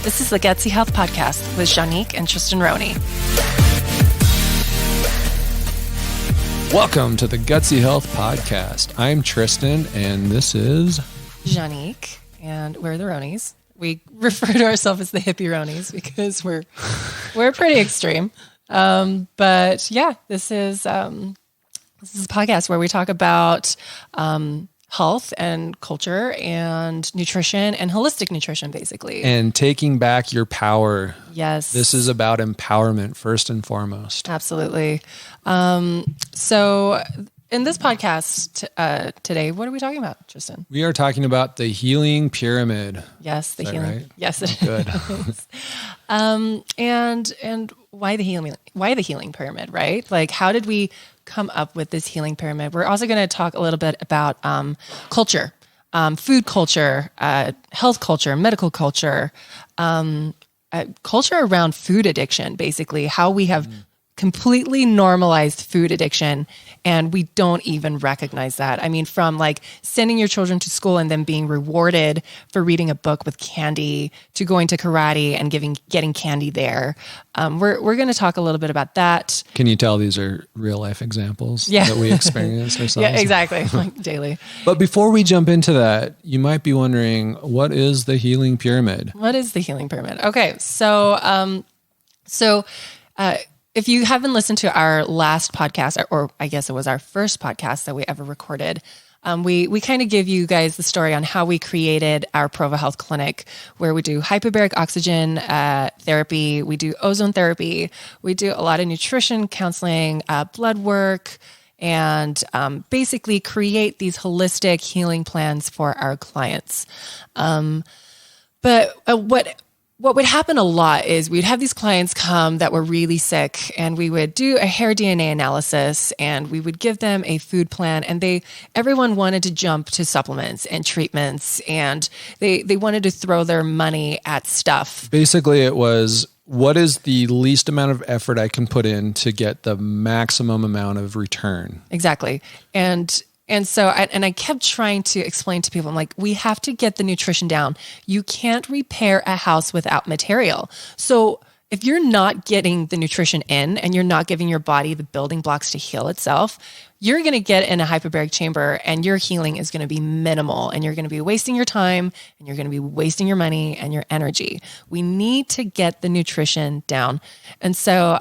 This is the Gutsy Health Podcast with Juanique and Tristin. Welcome to the Gutsy Health Podcast. I'm Tristin, and this is Juanique, and we're the Ronies. We refer to ourselves as the hippie Ronies because we're pretty extreme. But yeah, this is a podcast where we talk about health and culture and nutrition and holistic nutrition, basically. and taking back your power. Yes. This is about empowerment first and foremost. Absolutely. So in this podcast today, what are we talking about, Tristin? We are talking about the healing pyramid. Yes, the Is that healing. right? Yes, it Good. is. And why the healing? Why the healing pyramid? Right? Like, how did we come up with this healing pyramid? We're also going to talk a little bit about culture, food culture, health culture, medical culture, culture around food addiction. Basically, how we have completely normalized food addiction and we don't even recognize that. I mean, from like sending your children to school and then being rewarded for reading a book with candy to going to karate and getting candy there. We're going to talk a little bit about that. Can you tell these are real life examples Yeah. that we experienced ourselves? Yeah, exactly. Like daily. But before we jump into that, you might be wondering, what is the healing pyramid? What is the healing pyramid? Okay. So if you haven't listened to our last podcast, or I guess it was our first podcast that we ever recorded, we kind of give you guys the story on how we created our Provo Health Clinic, where we do hyperbaric oxygen therapy, we do ozone therapy, we do a lot of nutrition counseling, blood work, and basically create these holistic healing plans for our clients. But what would happen a lot is we'd have these clients come that were really sick and we would do a hair DNA analysis and we would give them a food plan, and everyone wanted to jump to supplements and treatments, and they wanted to throw their money at stuff. Basically, it was, what is the least amount of effort I can put in to get the maximum amount of return? Exactly. And so I kept trying to explain to people, I'm like, we have to get the nutrition down. You can't repair a house without material. So if you're not getting the nutrition in and you're not giving your body the building blocks to heal itself, you're going to get in a hyperbaric chamber and your healing is going to be minimal, and you're going to be wasting your time and you're going to be wasting your money and your energy. We need to get the nutrition down. And so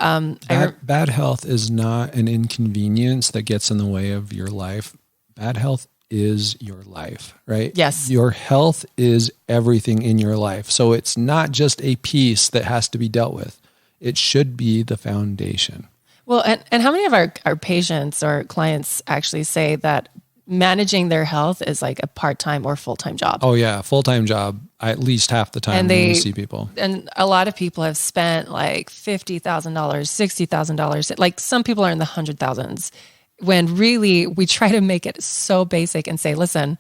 bad health is not an inconvenience that gets in the way of your life. Bad health is your life, right? Yes. Your health is everything in your life. So it's not just a piece that has to be dealt with. It should be the foundation. Well, and how many of our patients or clients actually say that managing their health is like a part-time or full-time job? Oh yeah, full-time job at least half the time when we see people. And a lot of people have spent like $50,000, $60,000. Like some people are in the $100,000s. When really we try to make it so basic and say, listen,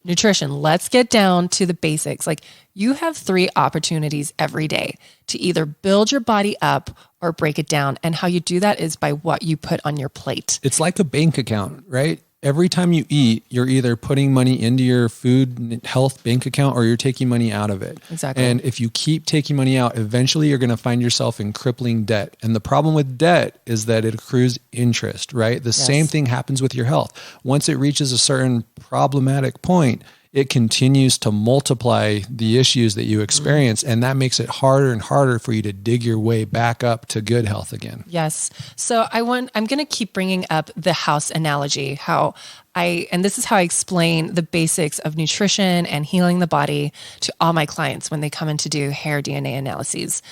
nutrition, let's get down to the basics. Like, you have 3 opportunities every day to either build your body up or break it down. And how you do that is by what you put on your plate. It's like a bank account, right? Every time you eat, you're either putting money into your food health bank account or you're taking money out of it. Exactly. And if you keep taking money out, eventually you're going to find yourself in crippling debt. And the problem with debt is that it accrues interest, right? The same thing happens with your health. Once it reaches a certain problematic point, it continues to multiply the issues that you experience. And that makes it harder and harder for you to dig your way back up to good health again. Yes. So I'm going to keep bringing up the house analogy, and this is how I explain the basics of nutrition and healing the body to all my clients when they come in to do hair DNA analyses.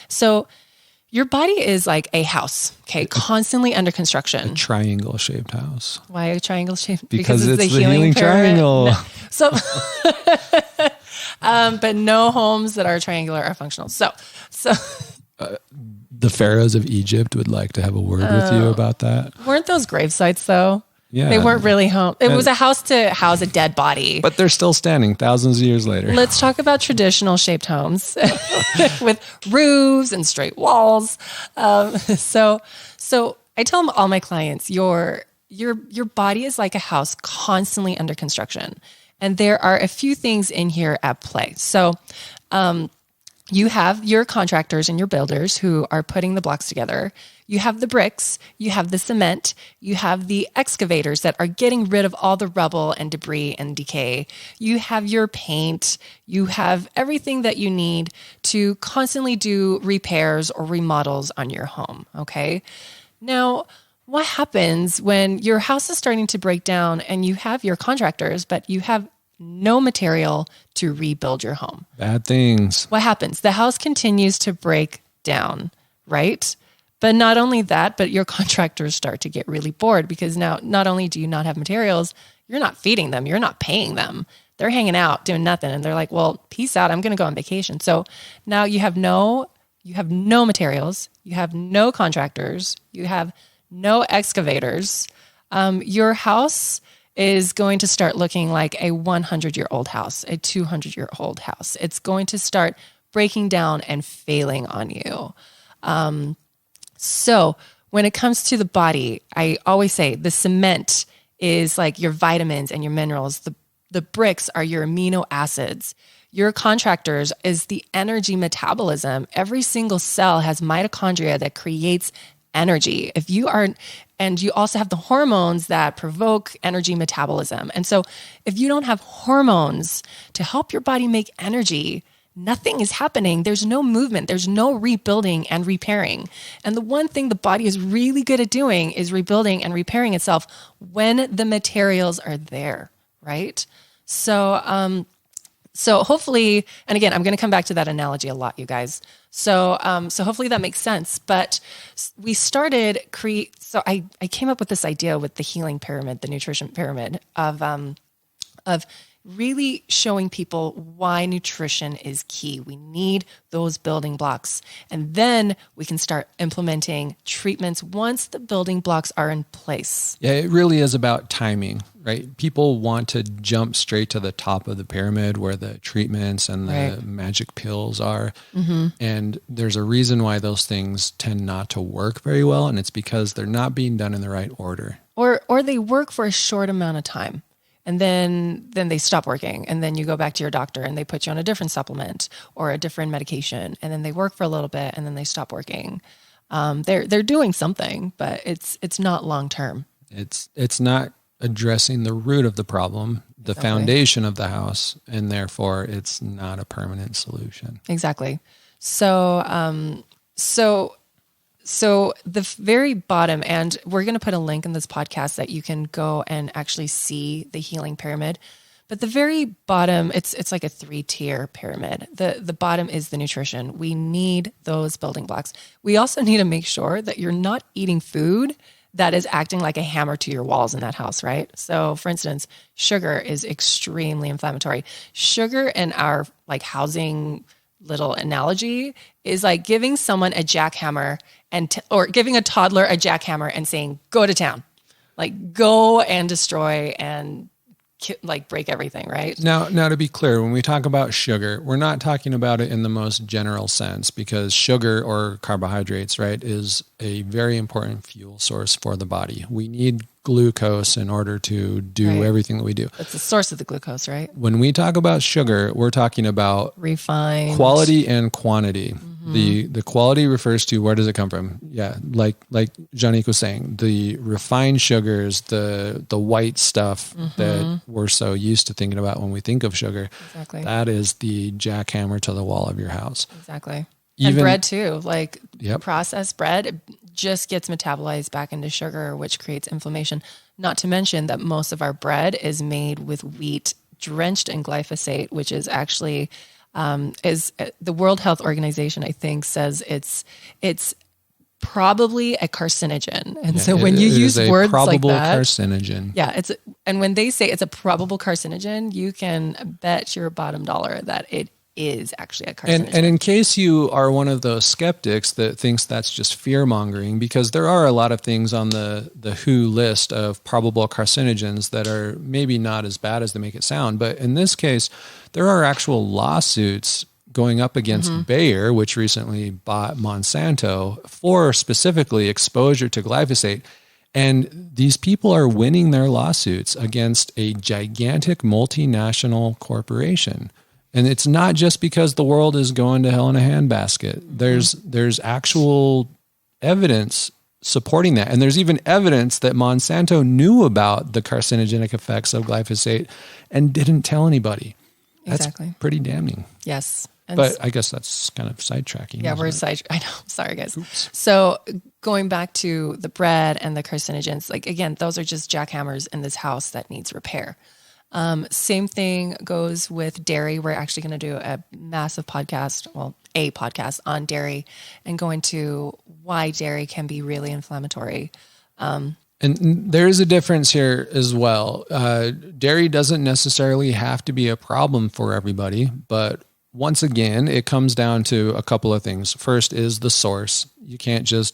So your body is like a house, okay, constantly under construction. A triangle-shaped house. Why a triangle shaped? Because it's the healing triangle. No. So, but no homes that are triangular are functional. So the pharaohs of Egypt would like to have a word with you about that. Weren't those grave sites though? Yeah. They weren't really home. It was a house to house a dead body. But they're still standing thousands of years later. Let's talk about traditional shaped homes with roofs and straight walls. So I tell all my clients, your body is like a house constantly under construction. And there are a few things in here at play. So You have your contractors and your builders who are putting the blocks together. You have the bricks, you have the cement, you have the excavators that are getting rid of all the rubble and debris and decay. You have your paint, you have everything that you need to constantly do repairs or remodels on your home, okay? Now, what happens when your house is starting to break down and you have your contractors, but you have no material to rebuild your home? Bad things. What happens? The house continues to break down, right? But not only that, but your contractors start to get really bored because now not only do you not have materials, you're not feeding them, you're not paying them. They're hanging out doing nothing. And they're like, well, peace out. I'm going to go on vacation. So now you have no materials, you have no contractors, you have no excavators. Your house is going to start looking like a 100-year-old house, a 200-year-old house. It's going to start breaking down and failing on you. So when it comes to the body, I always say the cement is like your vitamins and your minerals. The bricks are your amino acids. Your contractors is the energy metabolism. Every single cell has mitochondria that creates energy. And you also have the hormones that provoke energy metabolism. And so if you don't have hormones to help your body make energy, nothing is happening. There's no movement. There's no rebuilding and repairing. And the one thing the body is really good at doing is rebuilding and repairing itself when the materials are there, right? So hopefully, and again, I'm going to come back to that analogy a lot, you guys. So hopefully that makes sense. But we started so I came up with this idea with the healing pyramid, the nutrition pyramid of really showing people why nutrition is key. We need those building blocks. And then we can start implementing treatments once the building blocks are in place. Yeah, it really is about timing, right? People want to jump straight to the top of the pyramid where the treatments and the magic pills are. Mm-hmm. And there's a reason why those things tend not to work very well. And it's because they're not being done in the right order. Or they work for a short amount of time. And then they stop working. And then you go back to your doctor and they put you on a different supplement or a different medication. And then they work for a little bit and then they stop working. They're doing something, but it's not long-term. It's not addressing the root of the problem, the foundation of the house, and therefore it's not a permanent solution. Exactly. So the very bottom, and we're going to put a link in this podcast that you can go and actually see the healing pyramid. But the very bottom, it's like a 3-tier pyramid. The bottom is the nutrition. We need those building blocks. We also need to make sure that you're not eating food that is acting like a hammer to your walls in that house, right? So for instance, sugar is extremely inflammatory. Sugar in our like housing little analogy is like giving someone a jackhammer or giving a toddler a jackhammer and saying, go to town, like go and destroy and like break everything, right? Now to be clear, when we talk about sugar, we're not talking about it in the most general sense because sugar or carbohydrates, right, is a very important fuel source for the body. We need glucose in order to do everything that we do. That's the source of the glucose, right? When we talk about sugar, we're talking about refined quality and quantity. Mm-hmm. The quality refers to where does it come from? Yeah, like Juanique was saying, the refined sugars, the white stuff that we're so used to thinking about when we think of sugar. Exactly. That is the jackhammer to the wall of your house. Exactly. And bread too, like processed bread just gets metabolized back into sugar, which creates inflammation. Not to mention that most of our bread is made with wheat drenched in glyphosate, which is actually is the World Health Organization, I think, says it's probably a carcinogen. And so when you use words like that, probable carcinogen. Yeah, and when they say it's a probable carcinogen, you can bet your bottom dollar that it is actually a carcinogen. And in case you are one of those skeptics that thinks that's just fear mongering, because there are a lot of things on the WHO list of probable carcinogens that are maybe not as bad as they make it sound. But in this case, there are actual lawsuits going up against Bayer, which recently bought Monsanto, for specifically exposure to glyphosate. And these people are winning their lawsuits against a gigantic multinational corporation. And it's not just because the world is going to hell in a handbasket. There's actual evidence supporting that. And there's even evidence that Monsanto knew about the carcinogenic effects of glyphosate and didn't tell anybody. That's pretty damning. Yes. And but I guess that's kind of sidetracking. Yeah, I know. Sorry, guys. Oops. So going back to the bread and the carcinogens, like, again, those are just jackhammers in this house that needs repair. Same thing goes with dairy. We're actually going to do a massive podcast, a podcast on dairy and go into why dairy can be really inflammatory. And there is a difference here as well. Dairy doesn't necessarily have to be a problem for everybody, but once again, it comes down to a couple of things. First is the source. You can't just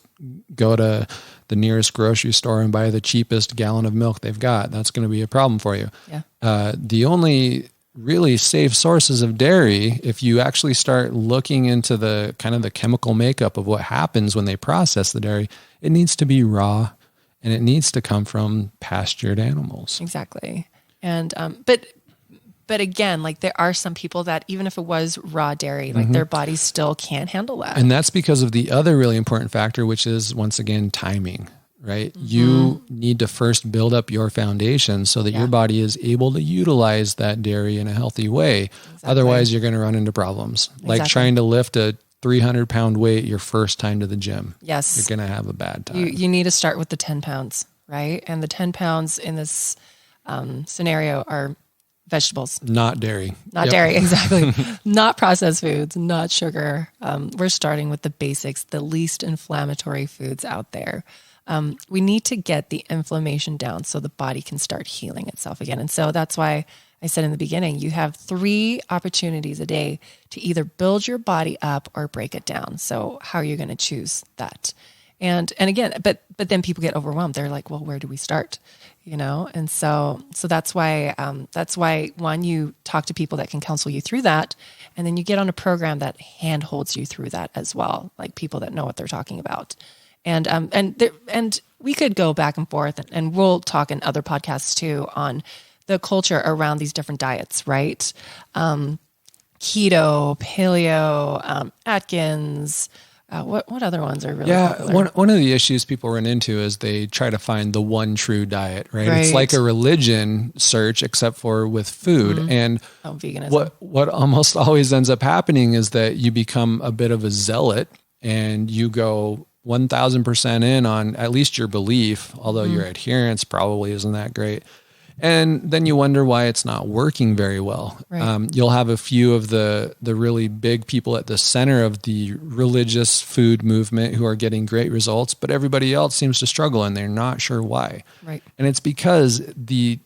go to the nearest grocery store and buy the cheapest gallon of milk they've got. That's going to be a problem for you. Yeah. The only really safe sources of dairy, if you actually start looking into the kind of the chemical makeup of what happens when they process the dairy, it needs to be raw and it needs to come from pastured animals. Exactly. And, but again, like, there are some people that even if it was raw dairy, like their bodies still can't handle that. And that's because of the other really important factor, which is, once again, timing, right? You need to first build up your foundation so that your body is able to utilize that dairy in a healthy way. Exactly. Otherwise, you're going to run into problems. Like trying to lift a 300-pound weight your first time to the gym. Yes. You're going to have a bad time. You need to start with the 10 pounds, right? And the 10 pounds in this scenario are vegetables. Not dairy. Not dairy, exactly. Not processed foods, not sugar. We're starting with the basics, the least inflammatory foods out there. We need to get the inflammation down so the body can start healing itself again. And so that's why I said in the beginning, you have 3 opportunities a day to either build your body up or break it down. So how are you going to choose that? And again, but then people get overwhelmed. They're like, well, where do we start? You know? And so that's why, one, you talk to people that can counsel you through that. And then you get on a program that hand holds you through that as well. Like people that know what they're talking about. And we could go back and forth and we'll talk in other podcasts too on the culture around these different diets, right? Keto, paleo, Atkins, what other ones are really popular? One of the issues people run into is they try to find the one true diet, right? It's like a religion search, except for with food. And veganism. What almost always ends up happening is that you become a bit of a zealot and you go 1,000% in on at least your belief, although your adherence probably isn't that great. And then you wonder why it's not working very well. Right. You'll have a few of the really big people at the center of the religious food movement who are getting great results, but everybody else seems to struggle and they're not sure why. Right. And it's because the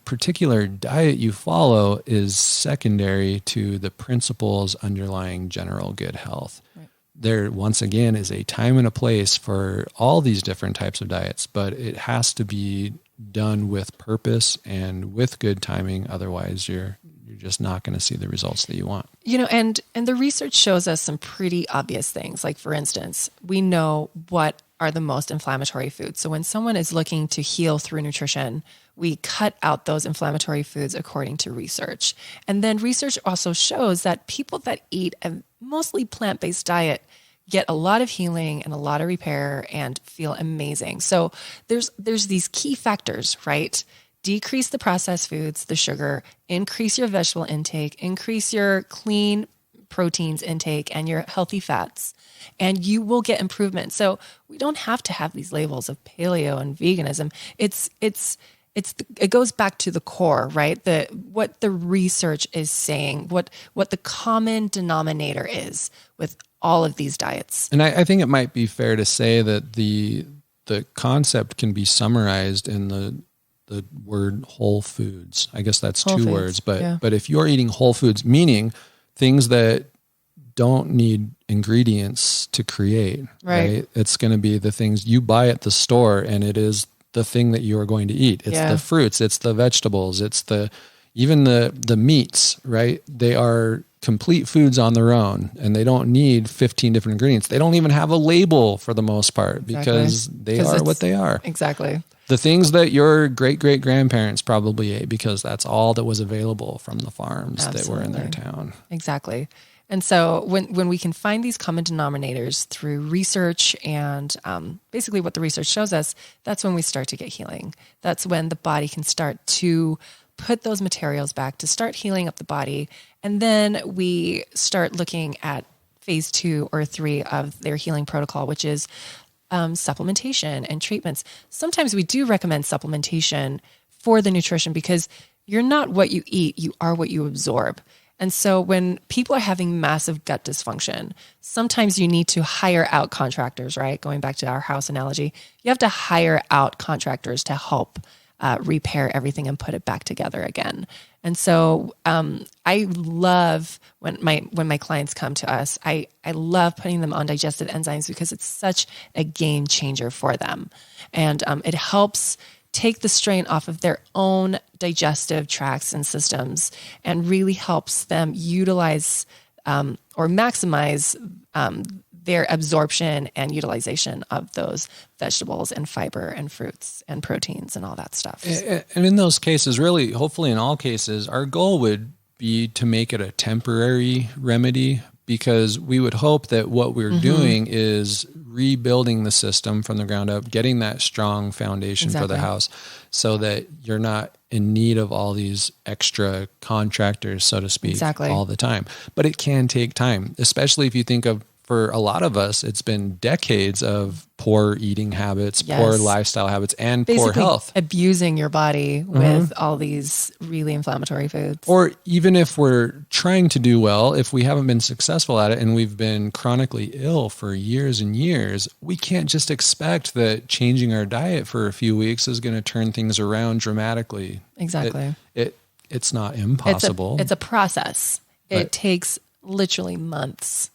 particular diet you follow is secondary to the principles underlying general good health. Right. There, once again, is a time and a place for all these different types of diets, but it has to be done with purpose and with good timing. Otherwise, you're just not going to see the results that you want. You know, and the research shows us some pretty obvious things. Like, for instance, we know what are the most inflammatory foods. So when someone is looking to heal through nutrition, we cut out those inflammatory foods according to research. And then research also shows that people that eat a mostly plant-based diet get a lot of healing and a lot of repair and feel amazing. So there's these key factors, right? Decrease the processed foods, the sugar, increase your vegetable intake, increase your clean proteins intake and your healthy fats, and you will get improvement. So we don't have to have these labels of paleo and veganism. It goes back to the core, right? What the research is saying, what the common denominator is with all of these diets. And I think it might be fair to say that the concept can be summarized in the word whole foods. I guess that's two words, but if you're eating whole foods, meaning things that don't need ingredients to create, right? It's going to be the things you buy at the store, and it is the thing that you are going to eat. It's the fruits, it's the vegetables, it's even the meats, right? They are complete foods on their own, and they don't need 15 different ingredients. They don't even have a label for the most part because they are what they are. Exactly. The things that your great-great-grandparents probably ate because that's all that was available from the farms that were in their town. Exactly. And so when we can find these common denominators through research and basically what the research shows us, that's when we start to get healing. That's when the body can start to put those materials back, to start healing up the body. And then we start looking at phase 2 or 3 of their healing protocol, which is supplementation and treatments. Sometimes we do recommend supplementation for the nutrition because you're not what you eat, you are what you absorb. And so when people are having massive gut dysfunction, sometimes you need to hire out contractors, right? Going back to our house analogy, you have to hire out contractors to help repair everything and put it back together again. And so I love when my clients come to us, I love putting them on digestive enzymes because it's such a game changer for them. And it helps take the strain off of their own digestive tracts and systems and really helps them utilize or maximize their absorption and utilization of those vegetables and fiber and fruits and proteins and all that stuff. And in those cases, really, hopefully in all cases, our goal would be to make it a temporary remedy because we would hope that what we're doing is rebuilding the system from the ground up, getting that strong foundation for the house so that you're not in need of all these extra contractors, so to speak, all the time. But it can take time, especially if you think of, for a lot of us, it's been decades of poor eating habits, poor lifestyle habits, and basically poor health. Abusing your body with all these really inflammatory foods. Or even if we're trying to do well, if we haven't been successful at it and we've been chronically ill for years and years, we can't just expect that changing our diet for a few weeks is going to turn things around dramatically. Exactly. It's not impossible. It's a process. It takes literally months.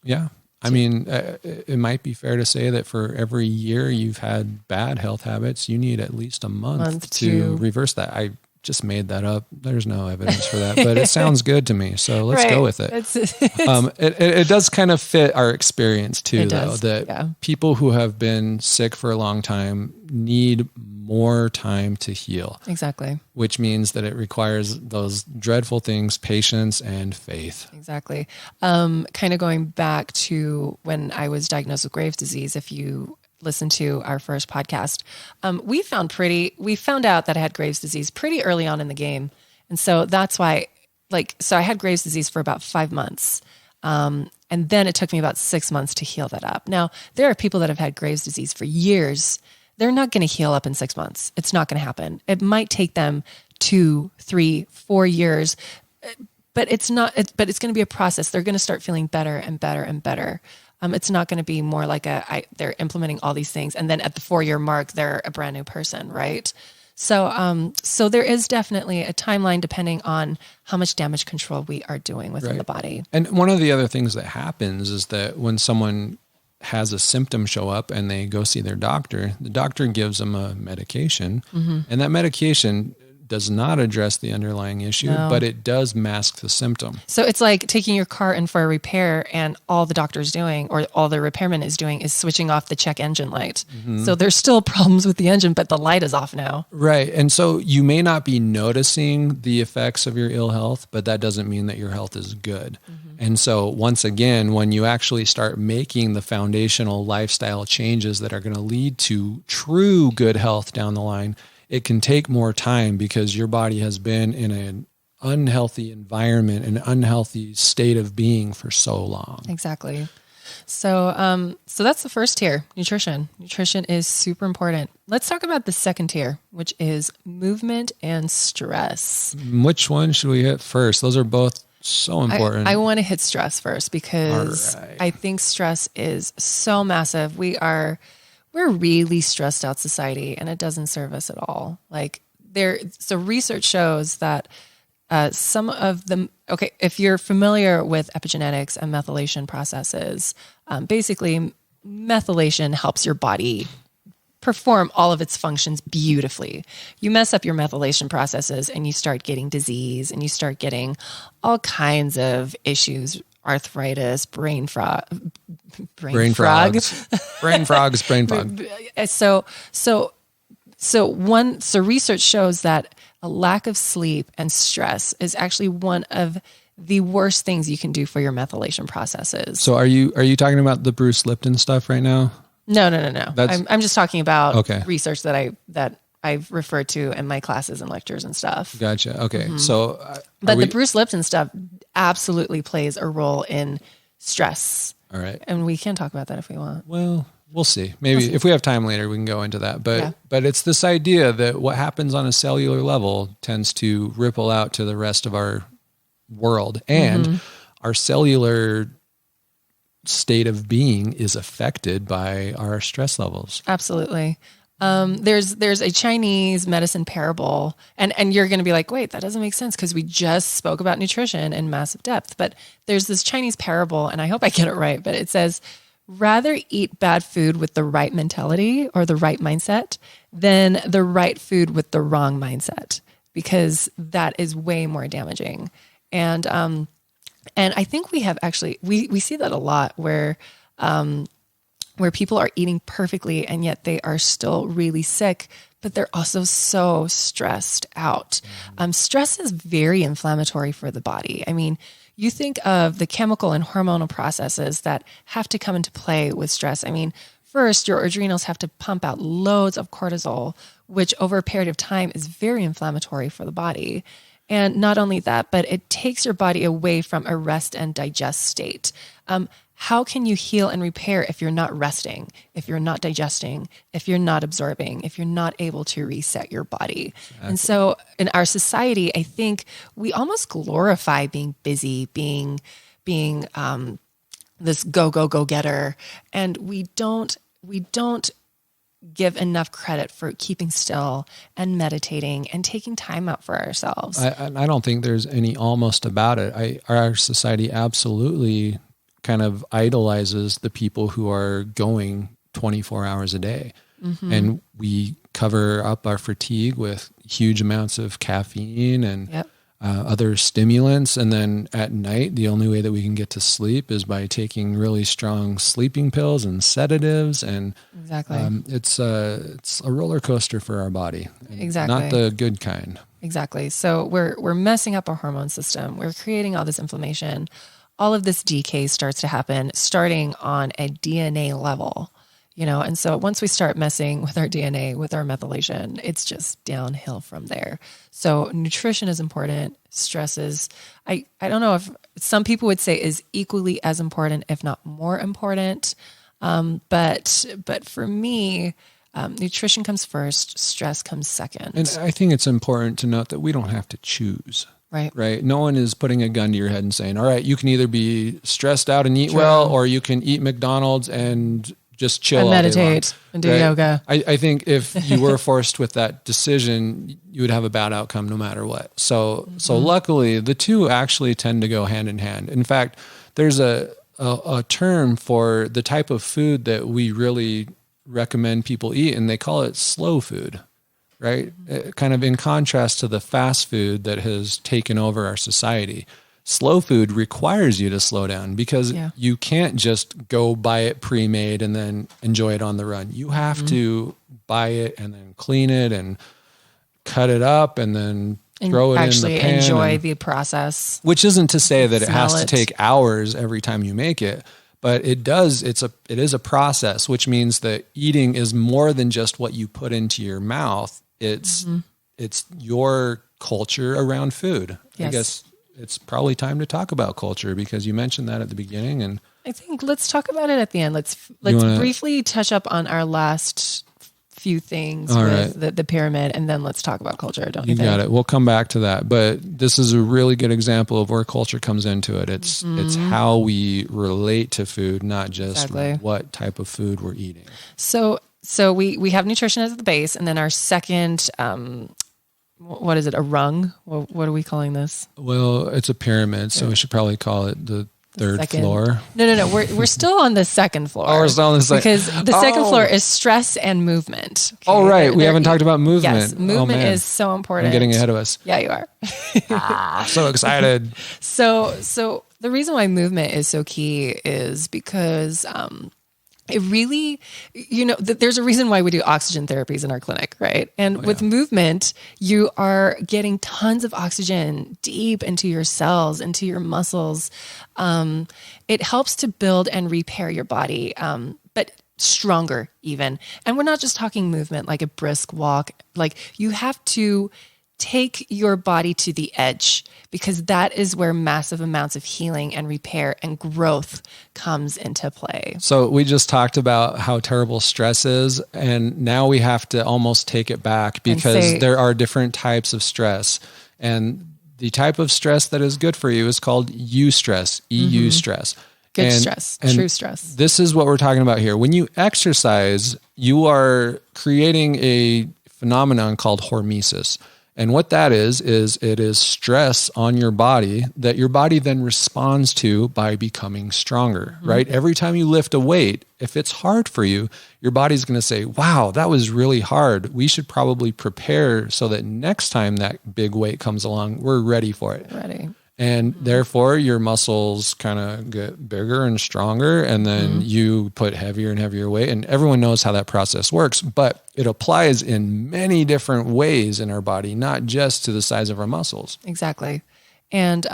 Yeah. I mean, it might be fair to say that for every year you've had bad health habits, you need at least a month to reverse that. I just made that up. There's no evidence for that, but it sounds good to me. So let's go with it. It does kind of fit our experience too, that people who have been sick for a long time need more time to heal. Exactly. Which means that it requires those dreadful things, patience and faith. Exactly. Kind of going back to when I was diagnosed with Graves' disease, if you listen to our first podcast, we found out that I had Graves' disease pretty early on in the game. And so that's why, so I had Graves' disease for about 5 months. And then it took me about 6 months to heal that up. Now, there are people that have had Graves' disease for years. They're not going to heal up in 6 months. It's not going to happen. It might take them 2, 3, 4 years, but it's not, but it's going to be a process. They're going to start feeling better and better and better. It's not going to be more like they're implementing all these things. And then at the 4-year mark, they're a brand new person. Right. So there is definitely a timeline depending on how much damage control we are doing within the body. And one of the other things that happens is that when someone has a symptom show up and they go see their doctor, the doctor gives them a medication, and that medication does not address the underlying issue, but it does mask the symptom. So it's like taking your car in for a repair and all the doctor's doing or all the repairman is doing is switching off the check engine light. So there's still problems with the engine, but the light is off now. Right. And so you may not be noticing the effects of your ill health, but that doesn't mean that your health is good. And so once again, when you actually start making the foundational lifestyle changes that are going to lead to true good health down the line, it can take more time because your body has been in an unhealthy environment, an unhealthy state of being for so long. Exactly. So that's the first tier, nutrition. Nutrition is super important. Let's talk about the second tier, which is movement and stress. Which one should we hit first? Those are both so important. I want to hit stress first because I think stress is so massive. We're really stressed out society and it doesn't serve us at all. So research shows that some of them, if you're familiar with epigenetics and methylation processes, basically methylation helps your body perform all of its functions beautifully. You mess up your methylation processes and you start getting disease and you start getting all kinds of issues, arthritis, brain fog. So So research shows that a lack of sleep and stress is actually one of the worst things you can do for your methylation processes. So are you talking about the Bruce Lipton stuff right now? No. I'm just talking about research that I've referred to in my classes and lectures and stuff. Gotcha. Okay. Mm-hmm. So, but the Bruce Lipton stuff absolutely plays a role in stress. All right. And we can talk about that if we want. Well, we'll see. Maybe if we have time later, we can go into that. But it's this idea that what happens on a cellular level tends to ripple out to the rest of our world, and our cellular state of being is affected by our stress levels. Absolutely. There's a Chinese medicine parable, and you're going to be like, wait, that doesn't make sense because we just spoke about nutrition in massive depth. But there's this Chinese parable, and I hope I get it right, but it says, rather eat bad food with the right mentality or the right mindset than the right food with the wrong mindset, because that is way more damaging. And I think we have actually, we see that a lot where people are eating perfectly and yet they are still really sick, but they're also so stressed out. Stress is very inflammatory for the body. I mean, you think of the chemical and hormonal processes that have to come into play with stress. I mean, first, your adrenals have to pump out loads of cortisol, which over a period of time is very inflammatory for the body. And not only that, but it takes your body away from a rest and digest state. How can you heal and repair if you're not resting, if you're not digesting, if you're not absorbing, if you're not able to reset your body? Exactly. And so in our society, I think we almost glorify being busy, being this go getter. And we don't give enough credit for keeping still and meditating and taking time out for ourselves. I don't think there's any almost about it. Our society absolutely kind of idolizes the people who are going 24 hours a day. And we cover up our fatigue with huge amounts of caffeine and other stimulants. And then at night, the only way that we can get to sleep is by taking really strong sleeping pills and sedatives. And it's a roller coaster for our body. Not the good kind. Exactly. So we're messing up our hormone system. We're creating all this inflammation. All of this decay starts to happen starting on a DNA level, and so once we start messing with our DNA, with our methylation, it's just downhill from there. So nutrition is important. Stress is, I don't know if some people would say is equally as important, if not more important. But for me, nutrition comes first, stress comes second. And I think it's important to note that we don't have to choose. Right. No one is putting a gun to your head and saying, all right, you can either be stressed out and eat well, or you can eat McDonald's and just chill and meditate and do yoga. I think if you were forced with that decision, you would have a bad outcome no matter what. So luckily the two actually tend to go hand in hand. In fact, there's a term for the type of food that we really recommend people eat, and they call it slow food. Right? Kind of in contrast to the fast food that has taken over our society. Slow food requires you to slow down because you can't just go buy it pre-made and then enjoy it on the run. You have to buy it and then clean it and cut it up and then throw it in the pan. Actually enjoy the process. Which isn't to say that it has to take hours every time you make it. But it does. It is a process, which means that eating is more than just what you put into your mouth. It's your culture around food. Yes. I guess it's probably time to talk about culture because you mentioned that at the beginning, and I think let's talk about it at the end. Let's briefly touch up on our last few things with the pyramid, and then let's talk about culture. Don't you think? Got it. We'll come back to that, but this is a really good example of where culture comes into it. It's how we relate to food, not just what type of food we're eating. So we have nutrition as the base, and then our second, what is it? A rung? What are we calling this? Well, it's a pyramid, so we should probably call it the third floor. No. We're still on the second floor. Oh, we're still on the second. Because the second floor is stress and movement. Okay? Oh, right. We haven't talked about movement. Yes, movement is so important. I'm getting ahead of us. Yeah, you are. So excited. So the reason why movement is so key is because it really, there's a reason why we do oxygen therapies in our clinic, right? And with movement, you are getting tons of oxygen deep into your cells, into your muscles. It helps to build and repair your body, but stronger even. And we're not just talking movement, like a brisk walk. Like you have to take your body to the edge, because that is where massive amounts of healing and repair and growth comes into play. So we just talked about how terrible stress is, and now we have to almost take it back, because there are different types of stress. And the type of stress that is good for you is called eustress, EU stress. Good stress, true stress. This is what we're talking about here. When you exercise, you are creating a phenomenon called hormesis. And what that is it is stress on your body that your body then responds to by becoming stronger, right? Every time you lift a weight, if it's hard for you, your body's going to say, wow, that was really hard. We should probably prepare so that next time that big weight comes along, we're ready for it. And therefore your muscles kind of get bigger and stronger, and then you put heavier and heavier weight, and everyone knows how that process works, but it applies in many different ways in our body, not just to the size of our muscles. Exactly. And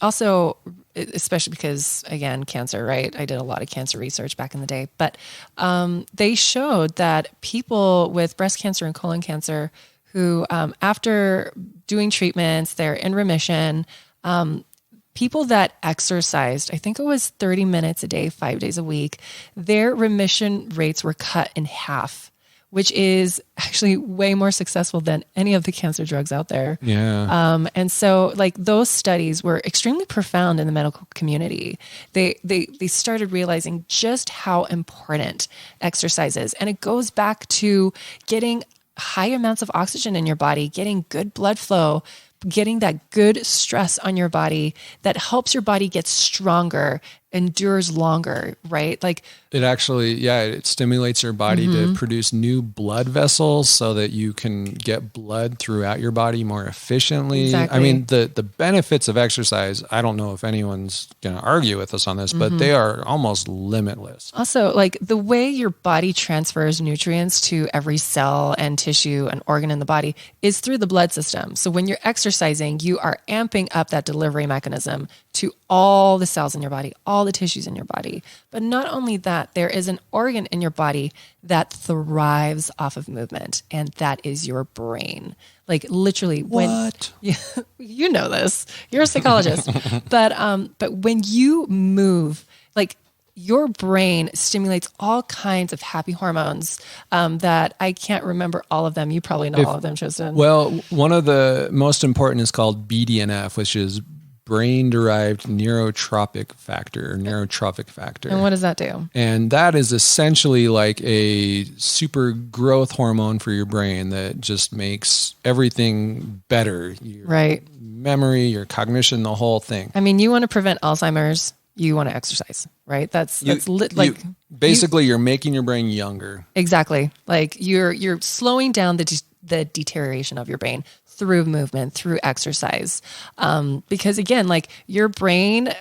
also, especially because, again, cancer, right? I did a lot of cancer research back in the day, but they showed that people with breast cancer and colon cancer who, after doing treatments, they're in remission. People that exercised, I think it was 30 minutes a day, 5 days a week, their remission rates were cut in half, which is actually way more successful than any of the cancer drugs out there. Yeah. And so like those studies were extremely profound in the medical community. They started realizing just how important exercise is. And it goes back to getting high amounts of oxygen in your body, getting good blood flow, getting that good stress on your body that helps your body get stronger, endures longer, right? Like it actually, it stimulates your body to produce new blood vessels so that you can get blood throughout your body more efficiently. Exactly. I mean, the benefits of exercise, I don't know if anyone's going to argue with us on this, but they are almost limitless. Also, like the way your body transfers nutrients to every cell and tissue and organ in the body is through the blood system. So when you're exercising, you are amping up that delivery mechanism to all the cells in your body, all the tissues in your body. But not only that, there is an organ in your body that thrives off of movement, and that is your brain. Like literally What? You know this, you're a psychologist, but when you move, like your brain stimulates all kinds of happy hormones that I can't remember all of them. You probably know all of them, Tristin. Well, one of the most important is called BDNF, which is brain-derived neurotrophic factor. And what does that do? And that is essentially like a super growth hormone for your brain that just makes everything better. Your memory, your cognition, the whole thing. I mean, you want to prevent Alzheimer's, you want to exercise, right? You're making your brain younger. Exactly. Like you're slowing down the deterioration of your brain through movement, through exercise. Because again, like your brain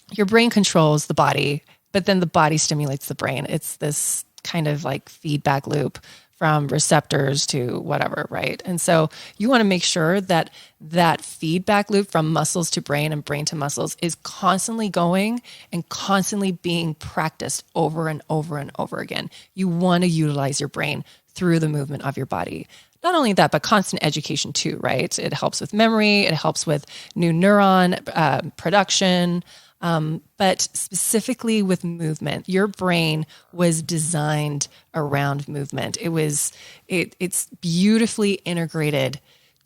controls the body, but then the body stimulates the brain. It's this kind of like feedback loop from receptors to whatever, right? And so you want to make sure that that feedback loop from muscles to brain and brain to muscles is constantly going and constantly being practiced over and over and over again. You want to utilize your brain through the movement of your body. Not only that, but constant education too, right? It helps with memory. It helps with new neuron production. But specifically with movement, your brain was designed around movement. It's beautifully integrated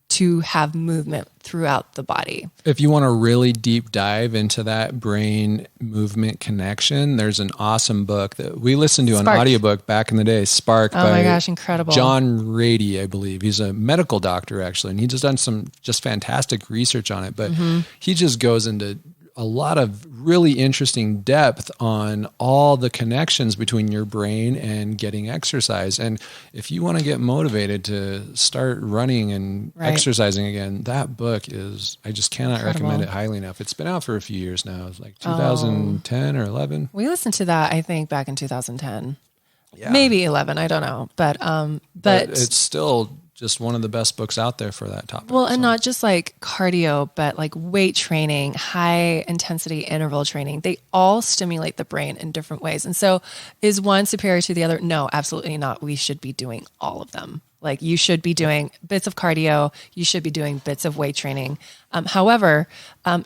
to have movement throughout the body. If you want a really deep dive into that brain movement connection, there's an awesome book that we listened to, an audiobook back in the day, Spark. Oh my gosh, incredible. John Rady, I believe. He's a medical doctor actually, and he's just done some just fantastic research on it, but he just goes into a lot of really interesting depth on all the connections between your brain and getting exercise. And if you want to get motivated to start running and exercising again, that book is, I just cannot recommend it highly enough. It's been out for a few years now. It's like 2010 or 11. We listened to that, I think, back in 2010. Yeah. Maybe 11. I don't know. But it's still just one of the best books out there for that topic. Well, and not just like cardio, but like weight training, high intensity interval training. They all stimulate the brain in different ways. And so is one superior to the other? No, absolutely not. We should be doing all of them. Like you should be doing bits of cardio. You should be doing bits of weight training. However,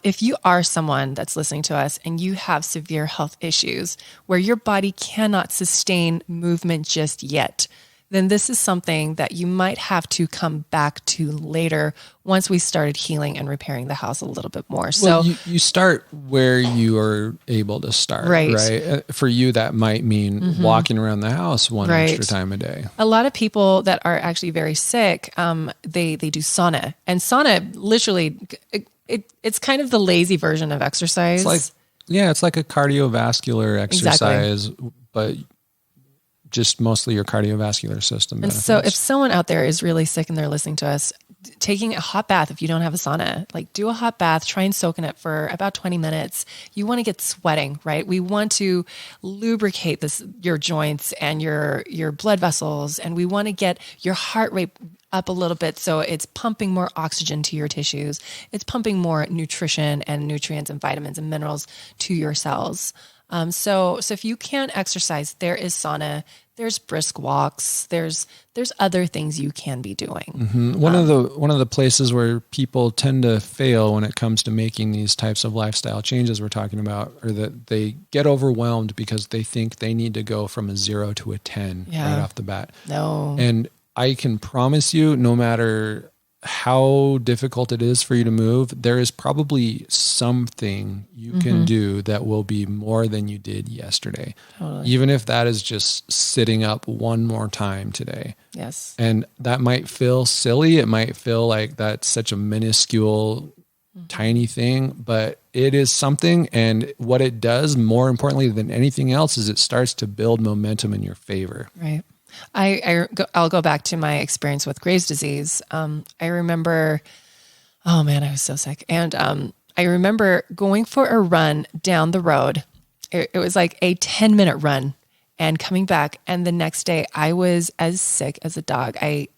if you are someone that's listening to us and you have severe health issues where your body cannot sustain movement just yet, then this is something that you might have to come back to later once we started healing and repairing the house a little bit more. So you start where you are able to start, right? For you, that might mean walking around the house one extra time a day. A lot of people that are actually very sick, they do sauna, and sauna literally, it's kind of the lazy version of exercise. It's like a cardiovascular exercise, but just mostly your cardiovascular system. And so if someone out there is really sick and they're listening to us, taking a hot bath, if you don't have a sauna, like do a hot bath, try and soak in it for about 20 minutes. You want to get sweating, right? We want to lubricate your joints and your blood vessels. And we want to get your heart rate up a little bit. So it's pumping more oxygen to your tissues. It's pumping more nutrition and nutrients and vitamins and minerals to your cells. So if you can't exercise, there is sauna, there's brisk walks, there's other things you can be doing. Mm-hmm. One of the places where people tend to fail when it comes to making these types of lifestyle changes we're talking about, are that they get overwhelmed because they think they need to go from a 0 to a 10 right off the bat. No. And I can promise you, no matter how difficult it is for you to move, there is probably something you can do that will be more than you did yesterday. Totally. Even if that is just sitting up one more time today. Yes. And that might feel silly. It might feel like that's such a minuscule, tiny thing, but it is something. And what it does, more importantly than anything else, is it starts to build momentum in your favor. Right. I'll go back to my experience with Graves' disease. I remember, oh man, I was so sick. And I remember going for a run down the road. It was like a 10-minute run and coming back. And the next day I was as sick as a dog. I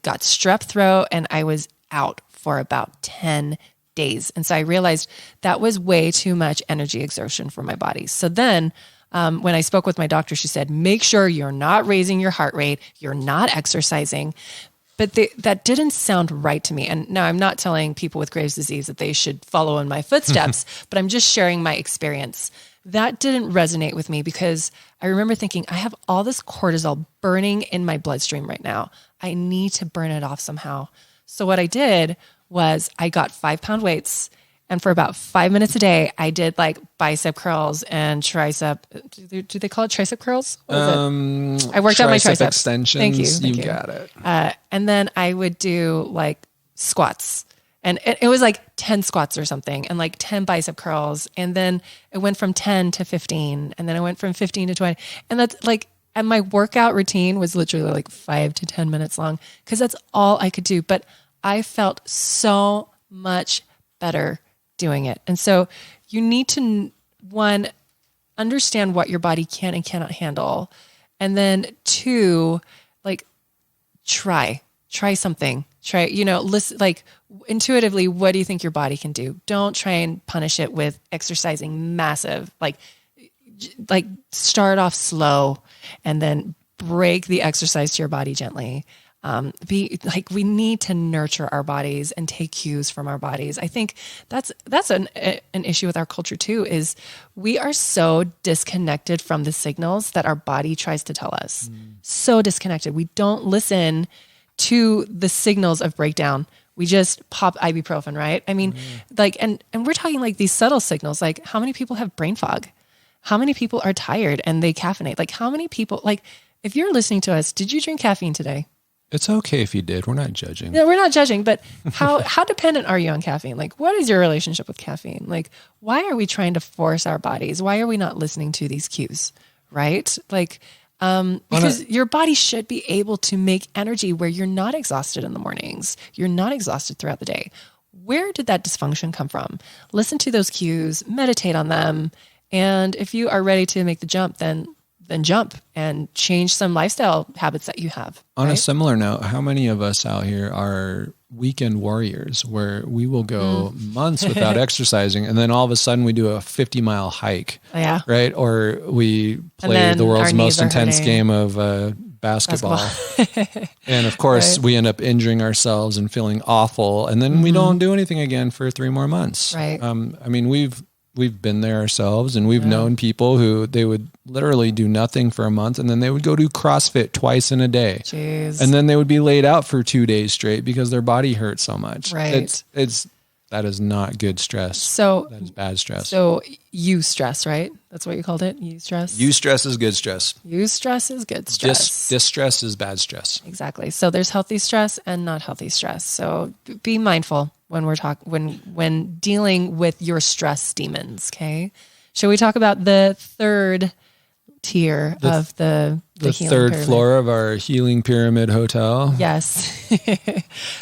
got strep throat and I was out for about 10 days. And so I realized that was way too much energy exertion for my body. So then when I spoke with my doctor, she said, make sure you're not raising your heart rate. You're not exercising. But that didn't sound right to me. And now I'm not telling people with Graves' disease that they should follow in my footsteps, but I'm just sharing my experience. That didn't resonate with me because I remember thinking, I have all this cortisol burning in my bloodstream right now. I need to burn it off somehow. So what I did was I got 5-pound weights. And for about 5 minutes a day, I did like bicep curls and tricep. Do they call it tricep curls? I worked out my triceps. Extensions. Thank you. You got it. And then I would do like squats. And it was like 10 squats or something and like 10 bicep curls. And then it went from 10 to 15. And then I went from 15 to 20. And that's like, and my workout routine was literally like 5 to 10 minutes long because that's all I could do. But I felt so much better doing it. And so you need to, one, understand what your body can and cannot handle. And then two, like try something, listen, like intuitively, what do you think your body can do? Don't try and punish it with exercising massive, like start off slow and then break the exercise to your body gently. We need to nurture our bodies and take cues from our bodies. I think that's an issue with our culture too, is we are so disconnected from the signals that our body tries to tell us. So disconnected. We don't listen to the signals of breakdown. We just pop ibuprofen, right? I mean, and we're talking like these subtle signals, like how many people have brain fog? How many people are tired and they caffeinate? Like how many people, like if you're listening to us, did you drink caffeine today? It's okay if you did. We're not judging. Yeah, we're not judging, but how dependent are you on caffeine? Like, what is your relationship with caffeine? Like, why are we trying to force our bodies? Why are we not listening to these cues? Right? Like, because your body should be able to make energy where you're not exhausted in the mornings. You're not exhausted throughout the day. Where did that dysfunction come from? Listen to those cues, meditate on them. And if you are ready to make the jump, then jump and change some lifestyle habits that you have. On a similar note, how many of us out here are weekend warriors where we will go months without exercising and then all of a sudden we do a 50-mile hike, right? Or we play the world's most intense game of basketball. And of course we end up injuring ourselves and feeling awful. And then we don't do anything again for 3 more months. Right. I mean, we've been there ourselves and we've known people who they would literally do nothing for a month and then they would go do CrossFit twice in a day. Jeez. And then they would be laid out for 2 days straight because their body hurt so much. Right. That is not good stress. So that is bad stress. So eustress, right? That's what you called it? Eustress? Eustress is good stress. Eustress is good stress. Distress is bad stress. Exactly. So there's healthy stress and not healthy stress. So be mindful when we're when dealing with your stress demons. Okay. Shall we talk about the third tier of the healing third pyramid? floor of our healing pyramid hotel? Yes.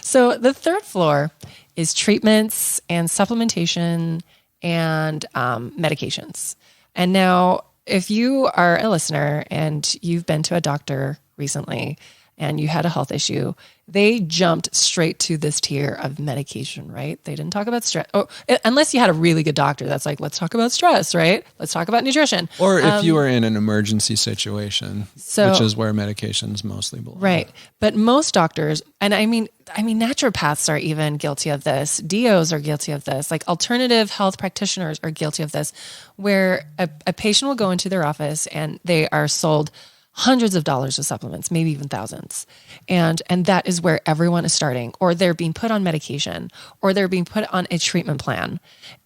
So the third floor is treatments and supplementation and medications. And now, if you are a listener and you've been to a doctor recently and you had a health issue, they jumped straight to this tier of medication, right? They didn't talk about stress. Oh, unless you had a really good doctor that's like, let's talk about stress, right? Let's talk about nutrition. Or if you were in an emergency situation, which is where medications mostly belong. Right. But most doctors, and I mean, naturopaths are even guilty of this. DOs are guilty of this. Like alternative health practitioners are guilty of this, where a patient will go into their office and they are sold hundreds of dollars of supplements, maybe even thousands. And that is where everyone is starting, or they're being put on medication, or they're being put on a treatment plan.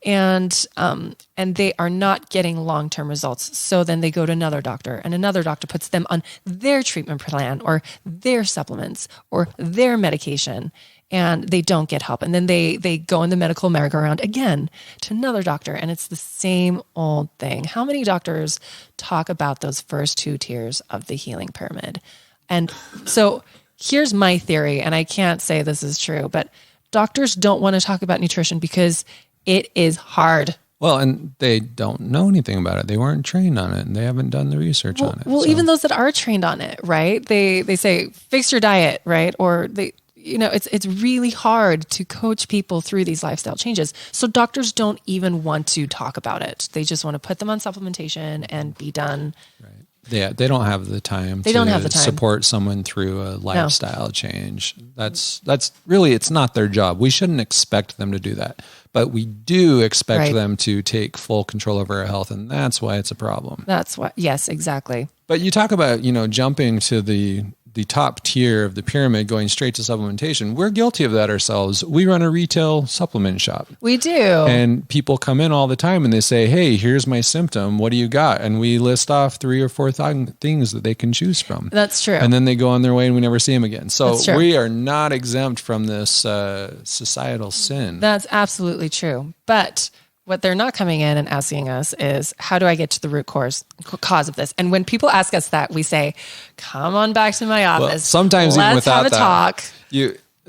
And they are not getting long-term results. So then they go to another doctor and another doctor puts them on their treatment plan or their supplements or their medication. And they don't get help. And then they go in the medical merry-go-round again to another doctor. And it's the same old thing. How many doctors talk about those first 2 tiers of the healing pyramid? And so here's my theory, and I can't say this is true, but doctors don't want to talk about nutrition because it is hard. Well, and they don't know anything about it. They weren't trained on it and they haven't done the research on it. Well, even those that are trained on it, right? They say, fix your diet, right? Or it's really hard to coach people through these lifestyle changes. So doctors don't even want to talk about it. They just want to put them on supplementation and be done. Right. Yeah, they don't have the time to support someone through a lifestyle change. That's really, it's not their job. We shouldn't expect them to do that. But we do expect them to take full control over our health, and that's why it's a problem. That's why, yes, exactly. But you talk about, jumping to the top tier of the pyramid, going straight to supplementation. We're guilty of that ourselves. We run a retail supplement shop. We do. And people come in all the time and they say, hey, here's my symptom. What do you got? And we list off 3 or 4 things that they can choose from. That's true. And then they go on their way and we never see them again. So we are not exempt from this societal sin. That's absolutely true. But what they're not coming in and asking us is, how do I get to the root cause of this? And when people ask us that, we say, come on back to my office. Well, sometimes let's even without have a talk.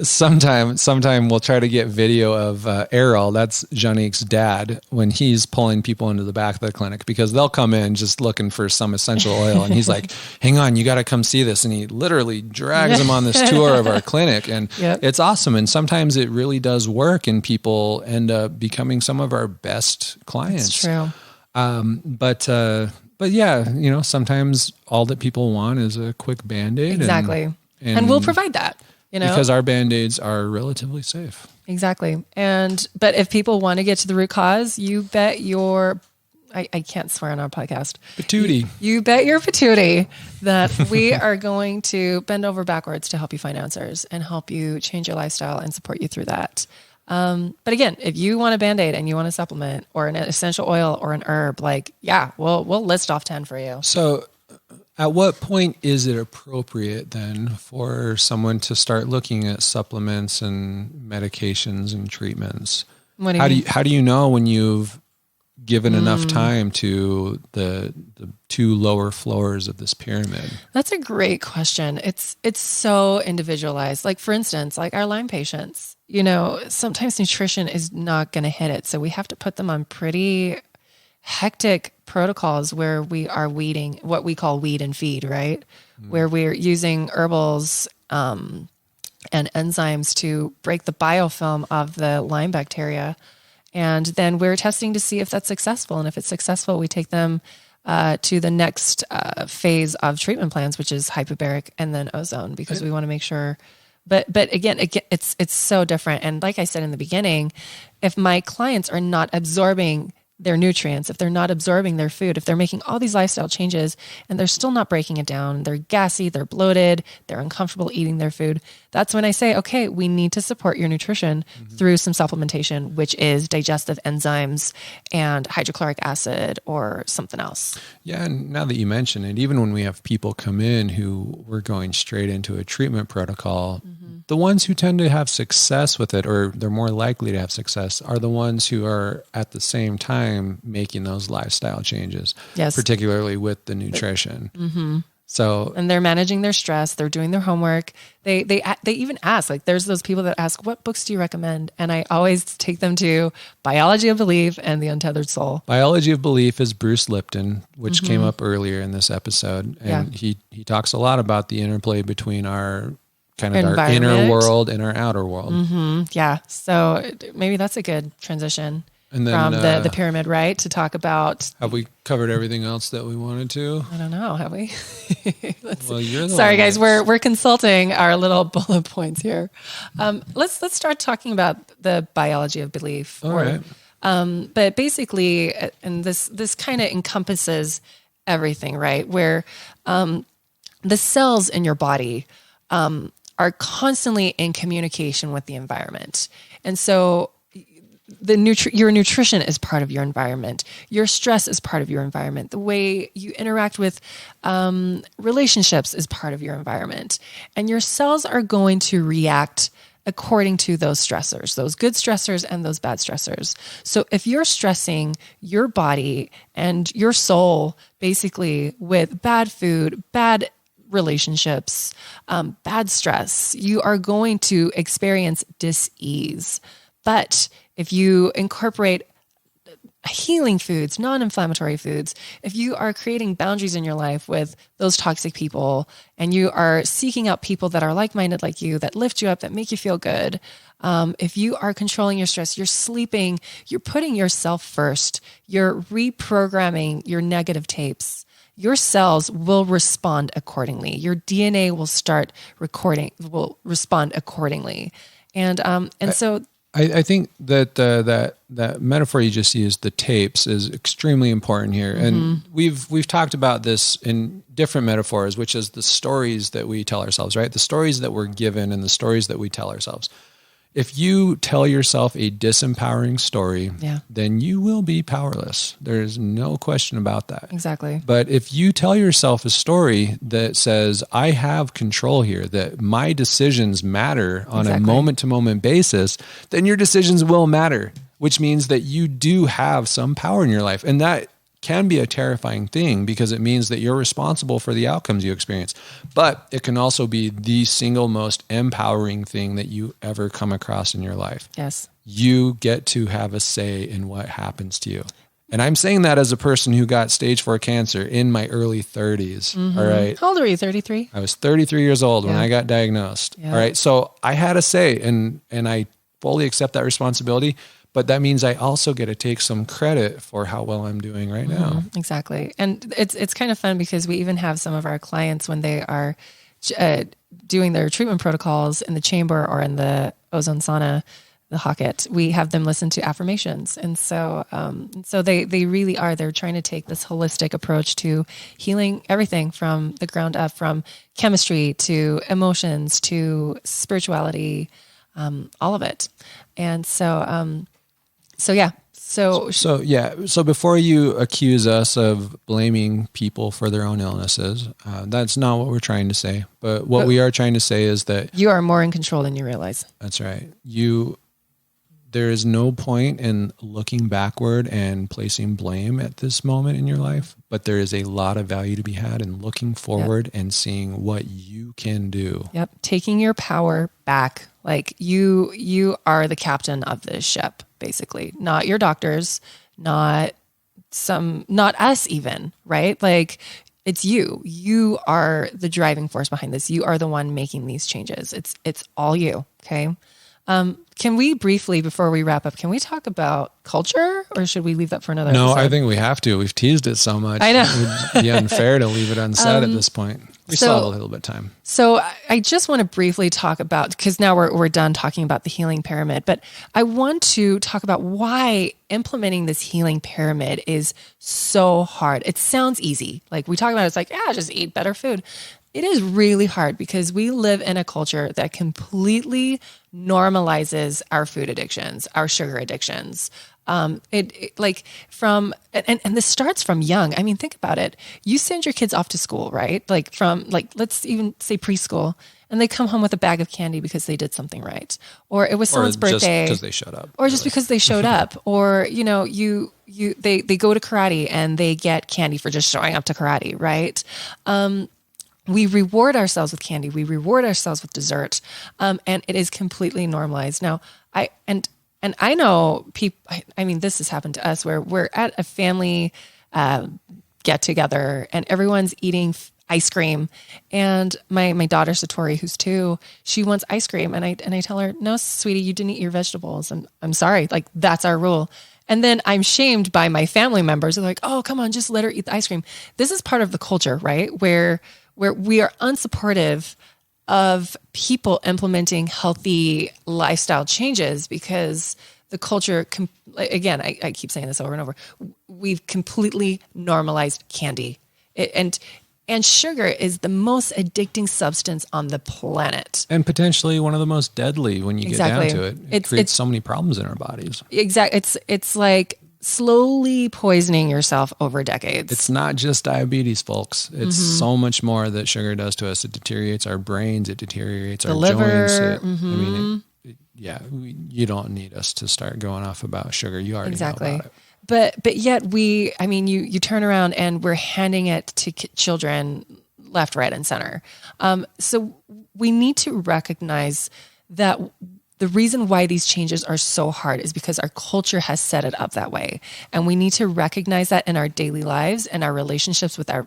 Sometime we'll try to get video of Errol, that's Juanique's dad, when he's pulling people into the back of the clinic, because they'll come in just looking for some essential oil. And he's like, hang on, you got to come see this. And he literally drags them on this tour of our clinic. And it's awesome. And sometimes it really does work and people end up becoming some of our best clients. It's true. But yeah, sometimes all that people want is a quick Band-Aid. Exactly. And we'll provide that. Because our Band-Aids are relatively safe. Exactly. But if people want to get to the root cause, you bet your, I can't swear on our podcast. Patootie. You bet your patootie that we are going to bend over backwards to help you find answers and help you change your lifestyle and support you through that. But again, if you want a Band-Aid and you want a supplement or an essential oil or an herb, we'll list off 10 for you. So At what point is it appropriate then for someone to start looking at supplements and medications and treatments? What do you mean? How do you know when you've given enough time to the two lower floors of this pyramid? That's a great question. It's so individualized. Like for instance, like our Lyme patients, sometimes nutrition is not going to hit it. So we have to put them on pretty hectic protocols where we are weeding, what we call weed and feed, right? Where we're using herbals and enzymes to break the biofilm of the Lyme bacteria. And then we're testing to see if that's successful. And if it's successful, we take them to the next phase of treatment plans, which is hyperbaric and then ozone, because we want to make sure. But again, it's so different. And like I said in the beginning, if my clients are not absorbing their nutrients, if they're not absorbing their food, if they're making all these lifestyle changes and they're still not breaking it down, they're gassy, they're bloated, they're uncomfortable eating their food, that's when I say, okay, we need to support your nutrition through some supplementation, which is digestive enzymes and hydrochloric acid or something else. Yeah. And now that you mention it, even when we have people come in who we're going straight into a treatment protocol, the ones who tend to have success with it, or they're more likely to have success, are the ones who are at the same time making those lifestyle changes, particularly with the nutrition. So, and they're managing their stress. They're doing their homework. They even ask, like, there's those people that ask, what books do you recommend? And I always take them to Biology of Belief and The Untethered Soul. Biology of Belief is Bruce Lipton, which came up earlier in this episode. And he talks a lot about the interplay between our kind of our inner world and our outer world. Yeah. So maybe that's a good transition and then, from the pyramid, right? To talk about. Have we covered everything else that we wanted to? I don't know. Have we? Well, you're the Sorry, guys. We're consulting our little bullet points here. Let's start talking about the biology of belief. All right. But basically, and this kind of encompasses everything, right? Where the cells in your body are constantly in communication with the environment. And so your nutrition is part of your environment. Your stress is part of your environment. The way you interact with relationships is part of your environment. And your cells are going to react according to those stressors, those good stressors and those bad stressors. So if you're stressing your body and your soul basically with bad food, bad relationships, bad stress, you are going to experience dis-ease. But if you incorporate healing foods, non-inflammatory foods, if you are creating boundaries in your life with those toxic people and you are seeking out people that are like-minded like you, that lift you up, that make you feel good, if you are controlling your stress, you're sleeping, you're putting yourself first, you're reprogramming your negative tapes, your cells will respond accordingly. Your DNA will respond accordingly. And so I think that that metaphor you just used, the tapes, is extremely important here. And we've talked about this in different metaphors, which is the stories that we tell ourselves, right? The stories that we're given and the stories that we tell ourselves. If you tell yourself a disempowering story, then you will be powerless. There's no question about that. Exactly. But if you tell yourself a story that says, I have control here, that my decisions matter on a moment-to-moment basis, then your decisions will matter, which means that you do have some power in your life. And that can be a terrifying thing because it means that you're responsible for the outcomes you experience. But it can also be the single most empowering thing that you ever come across in your life. Yes. You get to have a say in what happens to you. And I'm saying that as a person who got stage 4 cancer in my early 30s. All right. How old are you? 33? I was 33 years old when I got diagnosed. Yeah. All right. So I had a say and I fully accept that responsibility. But that means I also get to take some credit for how well I'm doing right now. Exactly. And it's kind of fun because we even have some of our clients when they are doing their treatment protocols in the chamber or in the ozone sauna, the Hocket, we have them listen to affirmations. And so they really are, they're trying to take this holistic approach to healing everything from the ground up, from chemistry to emotions to spirituality, all of it. And so So So before you accuse us of blaming people for their own illnesses, that's not what we're trying to say. But what we are trying to say is that you are more in control than you realize. That's right. There is no point in looking backward and placing blame at this moment in your life, but there is a lot of value to be had in looking forward and seeing what you can do. Yep. Taking your power back. Like you are the captain of this ship, basically, not your doctors, not us even, right? Like it's you are the driving force behind this. You are the one making these changes. It's all you. Okay. Can we briefly, before we wrap up, can we talk about culture, or should we leave that for another episode? I think we have to. We've teased it so much. I know. It would be unfair to leave it unsaid at this point. We still have a little bit of time. So I just want to briefly talk about, because now we're done talking about the healing pyramid, but I want to talk about why implementing this healing pyramid is so hard. It sounds easy. Like we talk about it, it's like, just eat better food. It is really hard because we live in a culture that completely normalizes our food addictions, our sugar addictions. This starts from young. I mean, think about it. You send your kids off to school, right? Let's even say preschool, and they come home with a bag of candy because they did something right, or it was someone's birthday, just because they showed up, or just because they showed up, or they go to karate and they get candy for just showing up to karate, right? We reward ourselves with candy. We reward ourselves with dessert. And it is completely normalized. Now, I know people, I mean, this has happened to us where we're at a family get together and everyone's eating ice cream. And my daughter Satori, who's 2, she wants ice cream. And I tell her, no, sweetie, you didn't eat your vegetables. And I'm sorry, like that's our rule. And then I'm shamed by my family members. They're like, oh, come on, just let her eat the ice cream. This is part of the culture, right? Where we are unsupportive of people implementing healthy lifestyle changes because the culture, again, I keep saying this over and over, we've completely normalized candy. And sugar is the most addicting substance on the planet. And potentially one of the most deadly when you get down to it. It creates so many problems in our bodies. Exactly. It's like slowly poisoning yourself over decades. It's not just diabetes, folks. It's so much more that sugar does to us. It deteriorate our brains. It deteriorates our liver. Joints. You don't need us to start going off about sugar. You already know about it. But yet you turn around and we're handing it to children left, right, and center. So we need to recognize that the reason why these changes are so hard is because our culture has set it up that way. And we need to recognize that in our daily lives and our relationships with our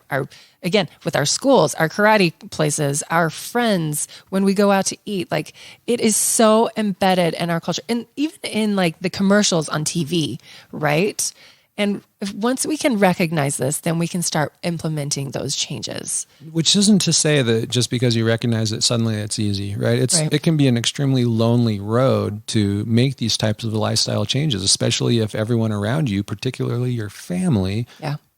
schools, our karate places, our friends, when we go out to eat. Like it is so embedded in our culture, and even in like the commercials on TV, right? And once we can recognize this, then we can start implementing those changes. Which isn't to say that just because you recognize it, suddenly it's easy, right? It can be an extremely lonely road to make these types of lifestyle changes, especially if everyone around you, particularly your family,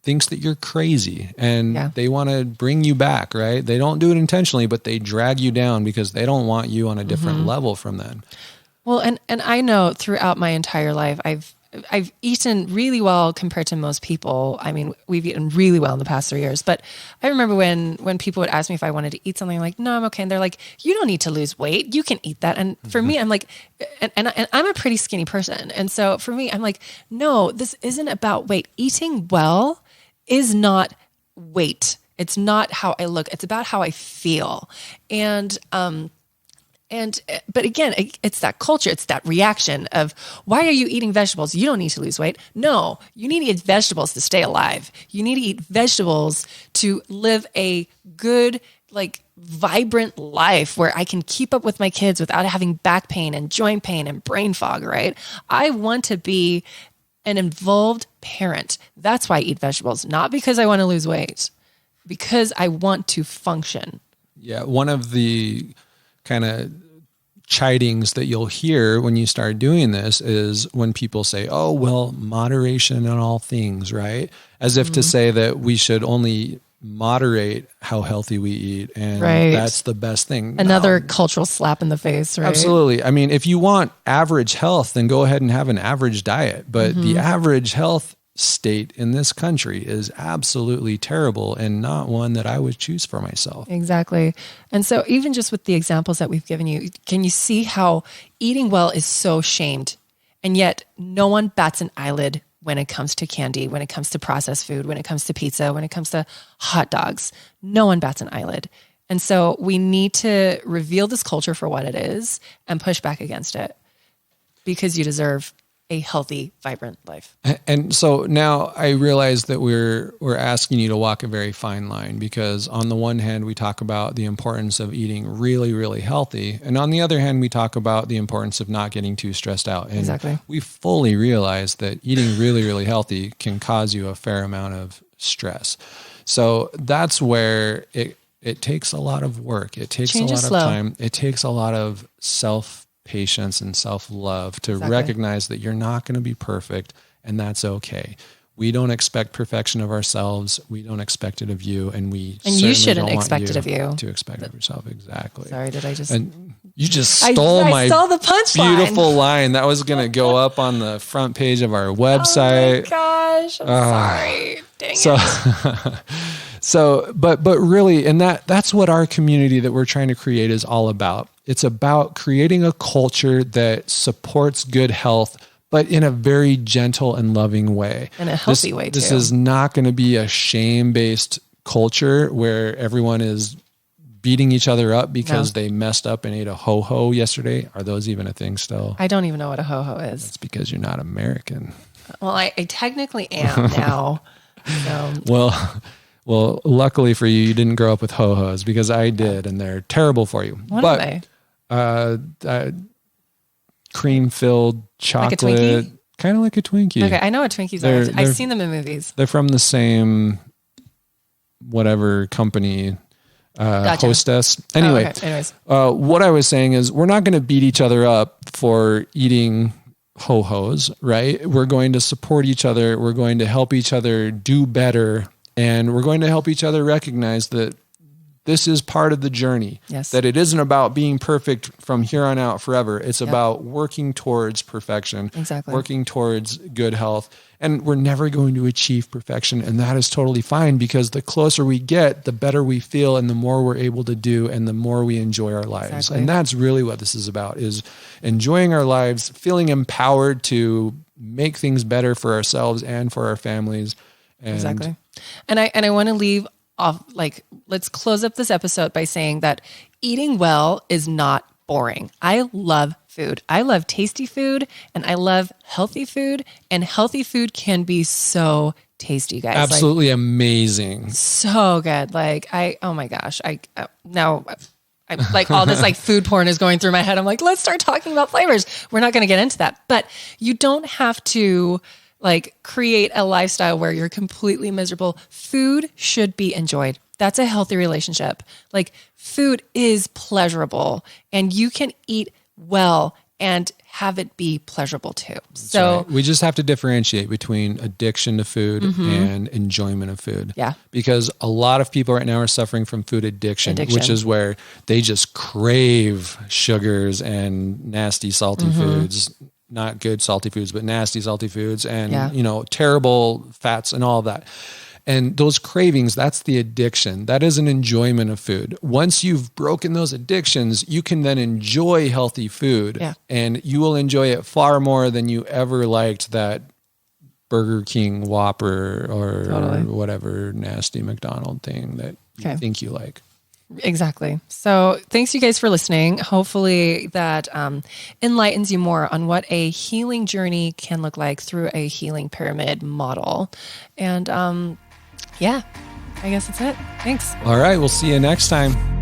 thinks that you're crazy and they want to bring you back, right? They don't do it intentionally, but they drag you down because they don't want you on a different level from them. Well, and I know throughout my entire life, I've eaten really well compared to most people. I mean, we've eaten really well in the past 3 years, but I remember when people would ask me if I wanted to eat something, I'm like, no, I'm okay. And they're like, you don't need to lose weight. You can eat that. And for me, I'm like, and I'm a pretty skinny person. And so for me, I'm like, no, this isn't about weight. Eating well is not weight. It's not how I look. It's about how I feel. But again, it's that culture, it's that reaction of, why are you eating vegetables? You don't need to lose weight. No, you need to eat vegetables to stay alive. You need to eat vegetables to live a good, like vibrant life where I can keep up with my kids without having back pain and joint pain and brain fog, right? I want to be an involved parent. That's why I eat vegetables, not because I want to lose weight, because I want to function. Yeah, one of the kind of chidings that you'll hear when you start doing this is when people say, oh, well, moderation in all things, right? As if to say that we should only moderate how healthy we eat. And Right. that's the best thing. Another cultural slap in the face, right? Absolutely. I mean, if you want average health, then go ahead and have an average diet. But the average health state in this country is absolutely terrible and not one that I would choose for myself. Exactly. And so even just with the examples that we've given you, can you see how eating well is so shamed? And yet no one bats an eyelid when it comes to candy, when it comes to processed food, when it comes to pizza, when it comes to hot dogs. No one bats an eyelid. And so we need to reveal this culture for what it is and push back against it, because you deserve a healthy, vibrant life. And so now I realize that we're asking you to walk a very fine line, because on the one hand, we talk about the importance of eating really, really healthy. And on the other hand, we talk about the importance of not getting too stressed out. And Exactly. we fully realize that eating really, really healthy can cause you a fair amount of stress. So that's where it takes a lot of work. It takes Change a is lot slow. of time. It takes a lot of patience and self-love to Exactly. recognize that you're not going to be perfect, and that's okay. We don't expect perfection of ourselves. We don't expect it of you, and you certainly shouldn't don't want expect it of you. to expect it of yourself. Exactly. Sorry, did I just... And you just stole I my stole the punchline. beautiful line. That was going to go up on the front page of our website. Oh my gosh, I'm sorry. Dang it. But really, and that's what our community that we're trying to create is all about. It's about creating a culture that supports good health, but in a very gentle and loving way. In a healthy way, too. This is not going to be a shame-based culture where everyone is beating each other up because they messed up and ate a ho-ho yesterday. Are those even a thing still? I don't even know what a ho-ho is. It's because you're not American. Well, I technically am now. So. Well, luckily for you, you didn't grow up with ho-hos, because I did, and they're terrible for you. What are they? Cream-filled chocolate, Like a Twinkie? kind of like a Twinkie. Okay, I know what Twinkies are. I've seen them in movies. They're from the same whatever company, Gotcha. Hostess. Anyway, okay. Anyways. what I was saying is we're not going to beat each other up for eating ho-hos, right? We're going to support each other. We're going to help each other do better. And we're going to help each other recognize that this is part of the journey. Yes. That it isn't about being perfect from here on out forever. It's about working towards perfection. Exactly. Working towards good health. And we're never going to achieve perfection. And that is totally fine, because the closer we get, the better we feel, and the more we're able to do, and the more we enjoy our lives. Exactly. And that's really what this is about, is enjoying our lives, feeling empowered to make things better for ourselves and for our families. And Exactly. And I want to leave off, let's close up this episode by saying that eating well is not boring. I love food. I love tasty food, and I love healthy food, and healthy food can be so tasty, guys. absolutely amazing. So good. Oh my gosh. Now all this food porn is going through my head. I'm like, let's start talking about flavors. We're not going to get into that, but you don't have to create a lifestyle where you're completely miserable. Food should be enjoyed. That's a healthy relationship. Food is pleasurable, and you can eat well and have it be pleasurable too. So right. We just have to differentiate between addiction to food and enjoyment of food. Yeah. Because a lot of people right now are suffering from food addiction, which is where they just crave sugars and nasty, salty foods. Not good salty foods, but nasty salty foods, and terrible fats and all of that. And those cravings, that's the addiction. That is an enjoyment of food. Once you've broken those addictions, you can then enjoy healthy food, and you will enjoy it far more than you ever liked that Burger King Whopper or whatever nasty McDonald's thing that you think you like. Exactly. So thanks you guys for listening. Hopefully that enlightens you more on what a healing journey can look like through a healing pyramid model. And I guess that's it. Thanks. All right. We'll see you next time.